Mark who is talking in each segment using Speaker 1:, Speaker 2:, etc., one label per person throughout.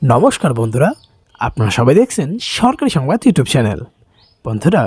Speaker 1: নমস্কার বন্ধুরা, আপনারা সবাই দেখছেন সরকারি সংবাদ ইউটিউব চ্যানেল। বন্ধুরা,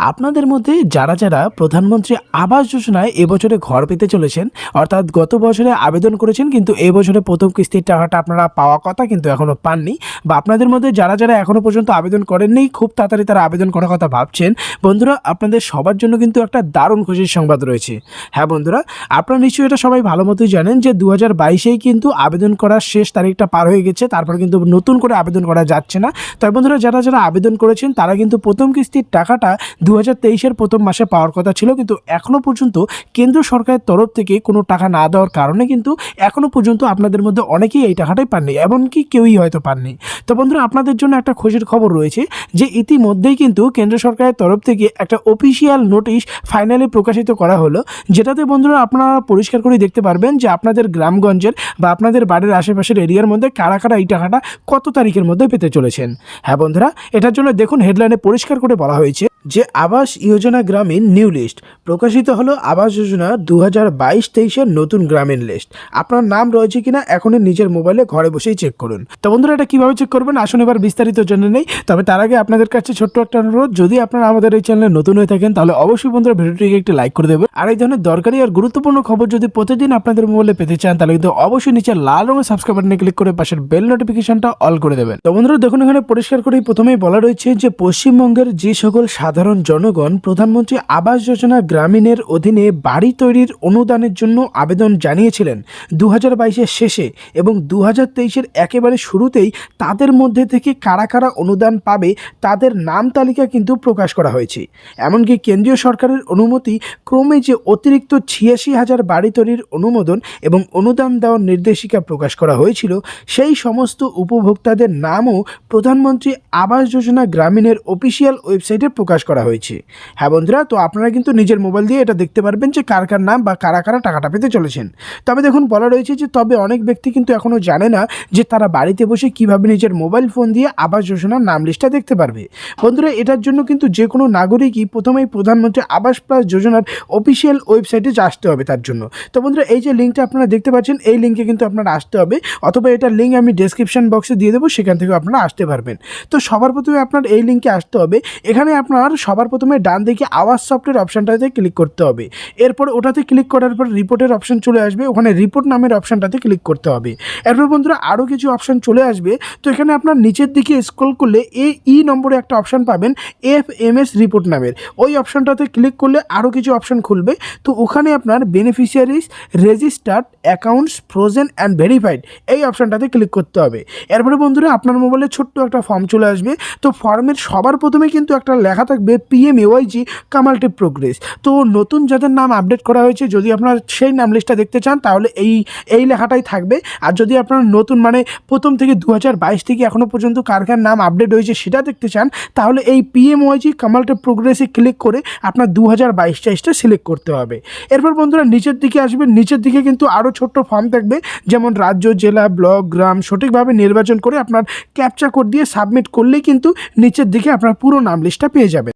Speaker 1: আপনাদের মধ্যে যারা যারা প্রধানমন্ত্রী আবাস যোজনায় এবছরে ঘর পেতে চলেছেন, অর্থাৎ গত বছরে আবেদন করেছেন কিন্তু এবছরে প্রথম কিস্তির টাকাটা আপনারা পাওয়া কথা কিন্তু এখনও পাননি, বা আপনাদের মধ্যে যারা যারা এখনও পর্যন্ত আবেদন করেননি খুব তাড়াতাড়ি তারা আবেদন করার কথা ভাবছেন, বন্ধুরা আপনাদের সবার জন্য কিন্তু একটা দারুণ খুশির সংবাদ রয়েছে। হ্যাঁ বন্ধুরা, আপনারা নিশ্চয়ই এটা সবাই ভালো মতোই জানেন যে 2022-এই কিন্তু আবেদন করার শেষ তারিখটা পার হয়ে গেছে, তারপর কিন্তু নতুন করে আবেদন করা যাচ্ছে না। তাই বন্ধুরা, যারা যারা আবেদন করেছেন তারা কিন্তু প্রথম কিস্তির টাকাটা 2023-এর প্রথম মাসে পাওয়ার কথা ছিল, কিন্তু এখনও পর্যন্ত কেন্দ্র সরকারের তরফ থেকে কোনো টাকা না দেওয়ার কারণে কিন্তু এখনও পর্যন্ত আপনাদের মধ্যে অনেকেই এই টাকাটাই পাননি, এমনকি কেউই হয়তো পাননি। তো বন্ধুরা, আপনাদের জন্য একটা খুশির খবর রয়েছে যে ইতিমধ্যেই কিন্তু কেন্দ্র সরকারের তরফ থেকে একটা অফিসিয়াল নোটিশ ফাইনালি প্রকাশিত করা হলো, যেটাতে বন্ধুরা আপনারা পরিষ্কার করে দেখতে পারবেন যে আপনাদের গ্রামগঞ্জের বা আপনাদের বাড়ির আশেপাশের এরিয়ার মধ্যে কারা কারা এই টাকাটা কত তারিখের মধ্যে পেতে চলেছেন। হ্যাঁ বন্ধুরা, এটার জন্য দেখুন হেডলাইনে পরিষ্কার করে বলা হয়েছে যে আবাস যোজনা গ্রামীণ নিউ লিস্ট প্রকাশিত হলো। আবাস যোজনা 2022-23-এর নতুন গ্রামীণ লিস্ট। আপনার নাম রয়েছে কিনা এখনই নিজের মোবাইলে ঘরে বসেই চেক করুন। তো বন্ধুরা, এটা কীভাবে চেক করবেন আসুন এবার বিস্তারিত জেনে নেই। তবে তার আগে আপনাদের কাছে ছোট্ট একটা অনুরোধ, যদি আপনারা আমাদের এই চ্যানেলে নতুন হয়ে থাকেন তাহলে অবশ্যই বন্ধুরা ভিডিওটিকে একটি লাইক করে দেবেন। আর এই ধরনের দরকারি আর গুরুত্বপূর্ণ খবর যদি প্রতিদিন আপনাদের মোবাইলে পেতে চান তাহলে কিন্তু অবশ্যই নিচে লাল রঙের সাবস্ক্রাইব বাটনে ক্লিক করে পাশের বেল নোটিফিকেশনটা অল করে দেবেন। তো বন্ধুরা দেখুন, এখানে পরিষ্কার করেই প্রথমেই বলা রয়েছে যে পশ্চিমবঙ্গের যে সকল সাধারণ জনগণ প্রধানমন্ত্রী আবাস যোজনা গ্রামীণের অধীনে বাড়ি তৈরির অনুদানের জন্য আবেদন জানিয়েছিলেন 2022-এর শেষে এবং 2023-এর একেবারে শুরুতেই, তাদের মধ্যে থেকে কারা কারা অনুদান পাবে তাদের নাম তালিকা কিন্তু প্রকাশ করা হয়েছে। এমনকি কেন্দ্রীয় সরকারের অনুমতি ক্রমে যে অতিরিক্ত 86,000 বাড়ি তৈরির অনুমোদন এবং অনুদান দেওয়ার নির্দেশিকা প্রকাশ করা হয়েছিল, সেই সমস্ত উপভোক্তাদের নামও প্রধানমন্ত্রী আবাস যোজনা গ্রামীণের অফিসিয়াল ওয়েবসাইটে প্রকাশ করা হয়েছে। হ্যাঁ বন্ধুরা, তো আপনারা কিন্তু নিজের মোবাইল দিয়ে এটা দেখতে পারবেন যে কার কার নাম বা কারা কারা টাকাটা পেতে চলেছেন। তবে দেখুন বলা রয়েছে যে তবে অনেক ব্যক্তি কিন্তু এখনও জানে না যে তারা বাড়িতে বসে কিভাবে নিজের মোবাইল ফোন দিয়ে আবাস যোজনার নাম লিস্টটা দেখতে পারবে। বন্ধুরা, এটার জন্য কিন্তু যে কোনো নাগরিকই প্রথমেই প্রধানমন্ত্রী আবাস প্লাস যোজনার অফিসিয়াল ওয়েবসাইটে আসতে হবে তার জন্য। তো বন্ধুরা, এই যে লিঙ্কটা আপনারা দেখতে পাচ্ছেন এই লিঙ্কে কিন্তু আপনারা আসতে হবে, অথবা এটার লিঙ্ক আমি ডেসক্রিপশন বক্সে দিয়ে দেবো, সেখান থেকে আপনারা আসতে পারবেন। তো সবার প্রথমে আপনার এই লিঙ্কে আসতে হবে। এখানে আপনার সবার প্রথমে ডান দিকে আওয়াজ সফটওয়্যার অপশানটাতে ক্লিক করতে হবে। এরপর ওটাতে ক্লিক করার পর রিপোর্টের অপশান চলে আসবে, ওখানে রিপোর্ট নামের অপশানটাতে ক্লিক করতে হবে। এরপর বন্ধুরা আরও কিছু অপশান চলে আসবে। তো এখানে আপনার নিচের দিকে স্ক্রল করলে নম্বরে একটা অপশান পাবেন FMS রিপোর্ট নামের, ওই অপশানটাতে ক্লিক করলে আরও কিছু অপশান খুলবে। তো ওখানে আপনার beneficiaries registered accounts frozen and verified এই অপশানটাতে ক্লিক করতে হবে। এরপরে বন্ধুরা আপনার মোবাইলে ছোট্ট একটা ফর্ম চলে আসবে। তো ফর্মের সবার প্রথমে কিন্তু একটা লেখা থাকবে PMAYG কামালটিভ প্রোগ্রেস। তো নতুন যাদের নাম আপডেট করা হয়েছে, যদি আপনার সেই নাম লিস্টটা দেখতে চান তাহলে এই লেখাটাই থাকবে। আর যদি আপনার নতুন মানে প্রথম থেকে 2022 থেকে এখনও পর্যন্ত কার কার নাম আপডেট হয়েছে সেটা দেখতে চান, তাহলে এই PMAYG কামালটিভ প্রোগ্রেসে ক্লিক করে আপনার 2022-টা সিলেক্ট করতে হবে। এরপর বন্ধুরা নিচের দিকে আসবেন, নিচের দিকে কিন্তু আরও ছোট্ট ফর্ম থাকবে, যেমন রাজ্য, জেলা, ব্লক, গ্রাম সঠিকভাবে নির্বাচন করে আপনার ক্যাপচা কোড দিয়ে সাবমিট করলেই কিন্তু নিচের দিকে আপনার পুরো নাম লিস্টটা পেয়ে যাবেন।